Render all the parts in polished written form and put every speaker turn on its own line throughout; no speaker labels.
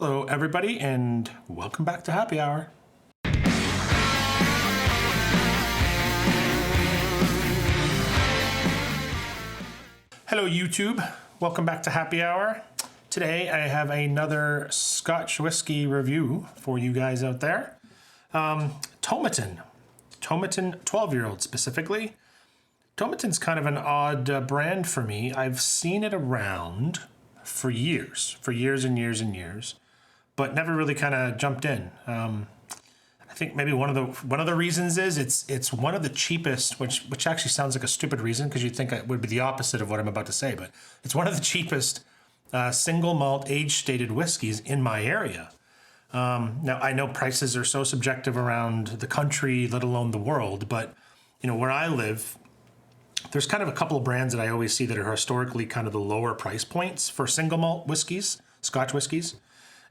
Hello, everybody, and welcome back to Happy Hour. Hello, YouTube. Welcome back to Happy Hour. Today, I have another Scotch whiskey review for you guys out there. Tomatin 12-year-old specifically. Tomatin's kind of an odd brand for me. I've seen it around for years and years, but never really kind of jumped in. I think maybe one of the reasons is it's one of the cheapest, which actually sounds like a stupid reason because you'd think it would be the opposite of what I'm about to say, but it's one of the cheapest single malt age stated whiskeys in my area. Now I know prices are so subjective around the country, let alone the world, but you know where I live, there's kind of a couple of brands that I always see that are historically kind of the lower price points for single malt whiskeys, Scotch whiskeys.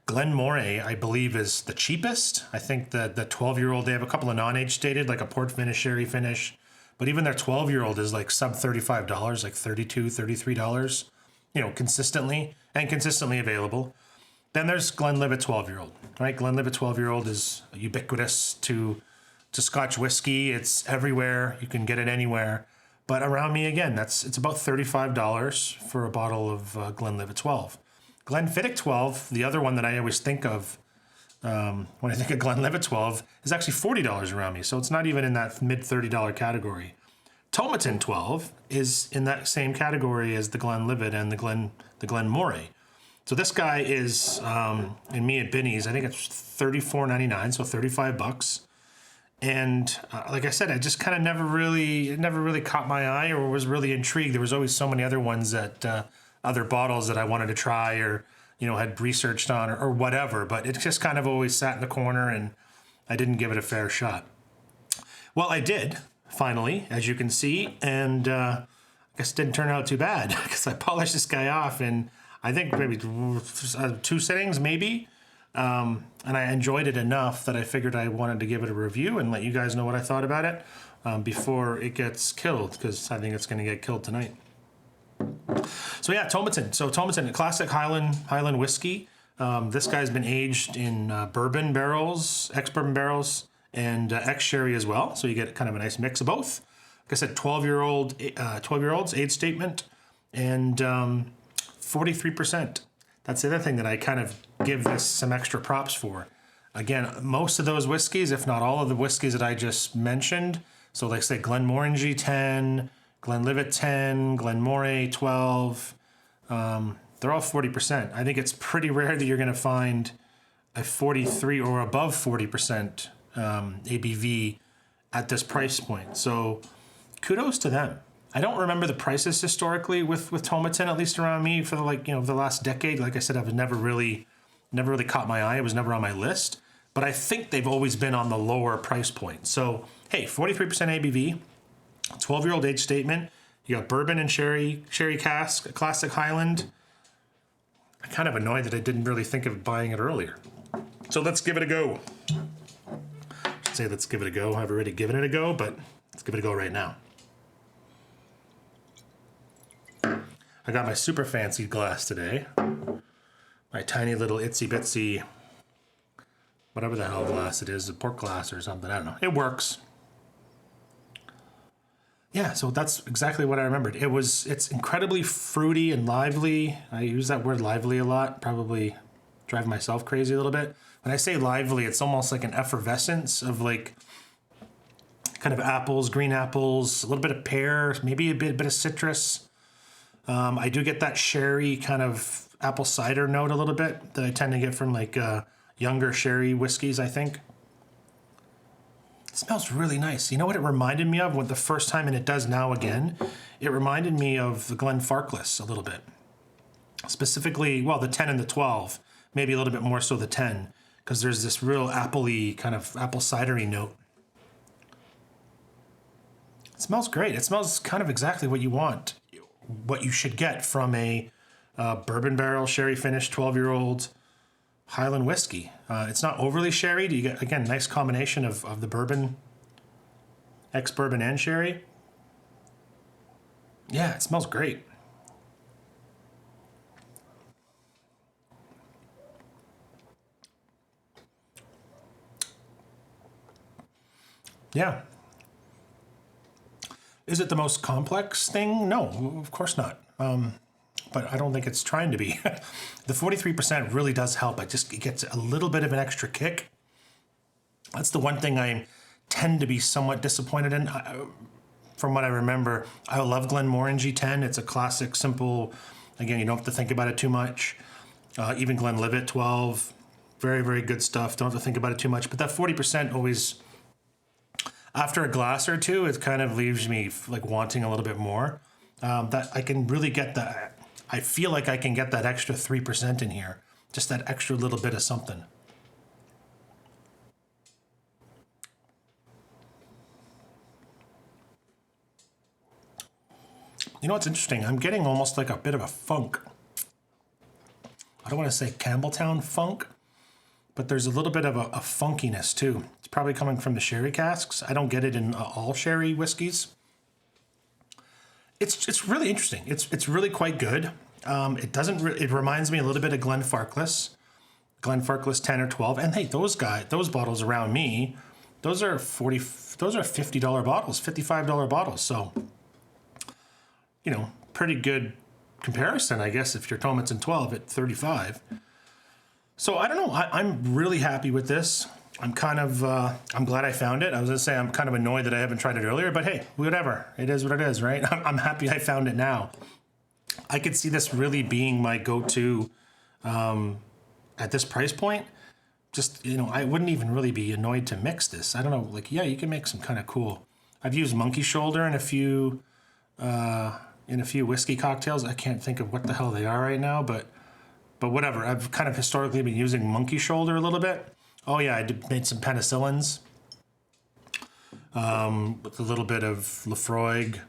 Glenmorangie, I believe, is the cheapest. I think the 12-year-old, they have a couple of non-age stated, like a port finish, sherry finish, but even their 12-year-old is like sub $35, like $32, $33, you know, consistently available. Then there's Glenlivet 12-year-old, right? Glenlivet 12-year-old is ubiquitous to Scotch whiskey. It's everywhere. You can get it anywhere. But around me, again, it's about $35 for a bottle of Glenlivet 12. Glenfiddich 12, the other one that I always think of when I think of Glenlivet 12, is actually $40 around me. So it's not even in that mid $30 category. Tomatin 12 is in that same category as the Glenlivet and the Glenmorangie. So this guy is, in me at Binny's, I think it's $34.99, so $35. And like I said, I just kind of never really caught my eye or was really intrigued. There was always so many other ones that, other bottles that I wanted to try or, you know, had researched on or whatever, but it just kind of always sat in the corner and I didn't give it a fair shot. Well, I did, finally, as you can see, and I guess it didn't turn out too bad because I polished this guy off in, I think, maybe 2 sittings, maybe. And I enjoyed it enough that I figured I wanted to give it a review and let you guys know what I thought about it before it gets killed, because I think it's going to get killed tonight. So yeah, Tomatin. So Tomatin, a classic Highland whiskey. This guy's been aged in bourbon barrels, ex-bourbon barrels, and ex-sherry as well. So you get kind of a nice mix of both. Like I said, 12-year-olds age statement, and 43%. That's the other thing that I kind of give this some extra props for. Again, most of those whiskeys, if not all of the whiskeys that I just mentioned, so like say Glenmorangie 10, Glenlivet 10, Glenmorangie 12, they're all 40%. I think it's pretty rare that you're going to find a 43 or above 40% ABV at this price point. So kudos to them. I don't remember the prices historically with Tomatin, at least around me, for the last decade. Like I said, I've never really caught my eye. It was never on my list. But I think they've always been on the lower price point. So hey, 43% ABV. 12-year-old age statement. You got bourbon and sherry cask, a classic Highland. I'm kind of annoyed that I didn't really think of buying it earlier. So let's give it a go. I should say let's give it a go. I've already given it a go, but let's give it a go right now. I got my super fancy glass today. My tiny little itsy bitsy, whatever the hell glass it is, a port glass or something. I don't know. It works. Yeah, so that's exactly what I remembered. It's incredibly fruity and lively. I use that word lively a lot, probably drive myself crazy a little bit. When I say lively, it's almost like an effervescence of like kind of apples, green apples, a little bit of pear, maybe a bit of citrus. I do get that sherry kind of apple cider note a little bit that I tend to get from like younger sherry whiskeys, I think. It smells really nice. You know what it reminded me of the first time, and it does now again? It reminded me of the Glenfarclas a little bit. Specifically, well, the 10 and the 12, maybe a little bit more so the 10, because there's this real appley, kind of apple cidery note. It smells great. It smells kind of exactly what you want, what you should get from a bourbon barrel, sherry finished 12-year-old Highland whiskey. It's not overly sherried. You get, again, nice combination of the bourbon, ex-bourbon and sherry. Yeah, it smells great. Yeah. Is it the most complex thing? No, of course not. But I don't think it's trying to be. The 43% really does help. It gets a little bit of an extra kick. That's the one thing I tend to be somewhat disappointed in. From what I remember, I love Glenmorangie 10. It's a classic, simple, again, you don't have to think about it too much. Even Glenlivet 12, very, very good stuff. Don't have to think about it too much. But that 40% always, after a glass or two, it kind of leaves me like wanting a little bit more. That I can really get that. I feel like I can get that extra 3% in here. Just that extra little bit of something. You know what's interesting? I'm getting almost like a bit of a funk. I don't want to say Campbelltown funk, but there's a little bit of a funkiness too. It's probably coming from the sherry casks. I don't get it in all sherry whiskeys. It's really interesting. It's really quite good. It reminds me a little bit of Glenfarclas 10 or 12. And hey, those bottles around me, those are $50 bottles, $55 bottles. So, you know, pretty good comparison, I guess, if you're Tomatin 12 at 35. So I don't know. I'm really happy with this. I'm glad I found it. I was gonna say I'm kind of annoyed that I haven't tried it earlier, but hey, whatever. It is what it is, right? I'm happy I found it now. I could see this really being my go-to at this price point. Just, you know, I wouldn't even really be annoyed to mix this. I don't know, like, yeah, you can make some kind of cool. I've used Monkey Shoulder in a few whiskey cocktails. I can't think of what the hell they are right now, but whatever. I've kind of historically been using Monkey Shoulder a little bit. Oh yeah, made some penicillins with a little bit of Lafroig,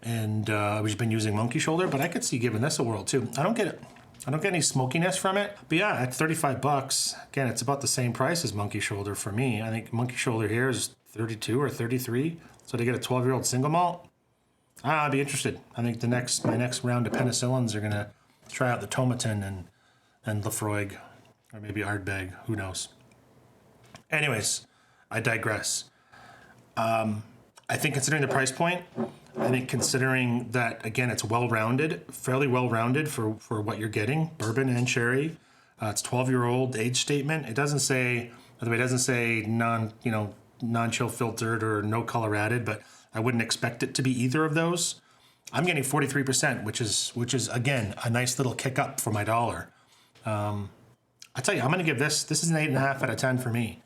and I've just been using Monkey Shoulder. But I could see giving this a whirl too. I don't get any smokiness from it. But yeah, at $35, again, it's about the same price as Monkey Shoulder for me. I think Monkey Shoulder here is 32 or 33. So to get a 12-year-old single malt, I'd be interested. I think my next round of penicillins are gonna try out the Tomatin and Lafroig, or maybe Ardbeg. Who knows? Anyways, I digress. I think considering the price point, I think considering that, again, it's well-rounded, fairly well-rounded for what you're getting, bourbon and sherry. It's 12-year-old age statement. It doesn't say, by the way, it doesn't say non-chill filtered or no color added, but I wouldn't expect it to be either of those. I'm getting 43%, which is again, a nice little kick up for my dollar. I tell you, I'm going to give this is an 8.5 out of 10 for me.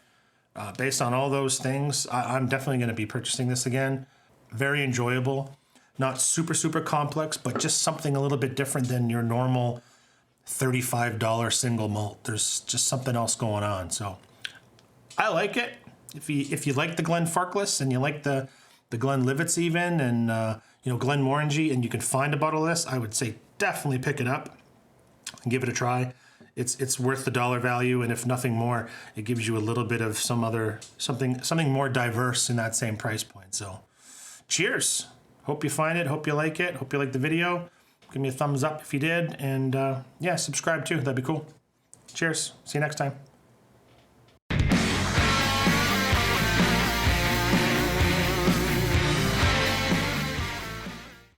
Based on all those things, I'm definitely going to be purchasing this again. Very enjoyable. Not super, super complex, but just something a little bit different than your normal $35 single malt. There's just something else going on. So I like it. If you like the Glenfarclas and you like the Glenlivets even, and Glenmorangie, and you can find a bottle of this, I would say definitely pick it up and give it a try. It's worth the dollar value, and if nothing more, it gives you a little bit of something more diverse in that same price point. So, cheers! Hope you find it. Hope you like it. Hope you like the video. Give me a thumbs up if you did, and yeah, subscribe too. That'd be cool. Cheers. See you next time.